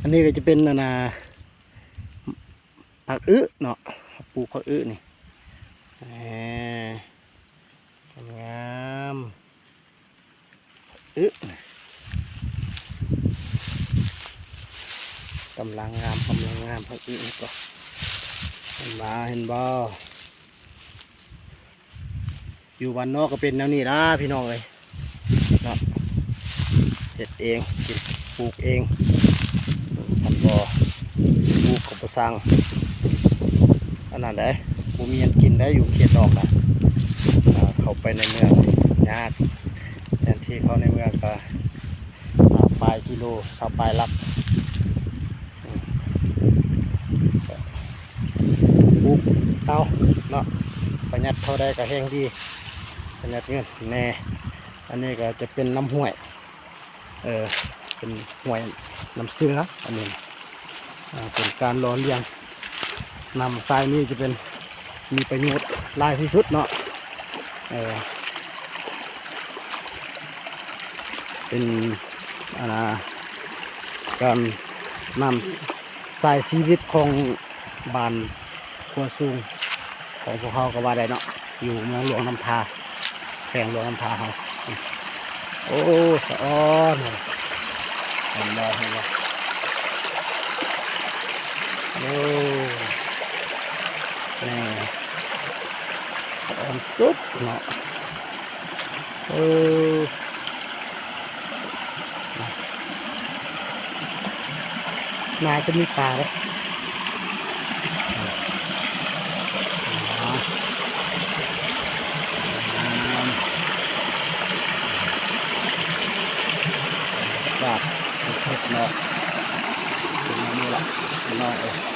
นนี้ก็จะเป็นผักอื้อเนาะปลูกผักอื้อนี่งามอื้อกำลังงามผักอื้อนี่ก็เห็นบ่อยู่บ้านนอกก็เป็นแนวนี้นะพี่น้องเลยเนาะเฮ็ดเองกินปลูกเองทำบ่ปลูกกับบ่สั่งอันนั้นได้บ่มีอันกินได้อยู่เขตนอกนะเข้าไปในเมืองยากแทนที่เขาในเมืองก็20 ปลายกิโล20 ปลายลักปลูกเอาเนาะประหยัดเท่าใดก็แห้งดีประหยัดเงินแน่อันนี้ก็จะเป็นน้ำห้วยเป็นห้วยน้ำเสืออันนี้เป็นการหล่อเลี้ยงน้ำทรายนี่จะเป็นมีประโยชน์หลายที่สุดเนาะเป็นการนำสายชีวิตของบ้านขัวสูงของพวกเขาก็ว่าได้เนาะอยู่เมืองหลวงน้ำทาแข่งหลวงน้ำทาเขาโอ้สะอ้อนเห็นบ่โอ้นี่สะอ้อนสุดเนาะนายจะมีปลาเลยปลาเผ็ดเนาะนี่แหละน้อง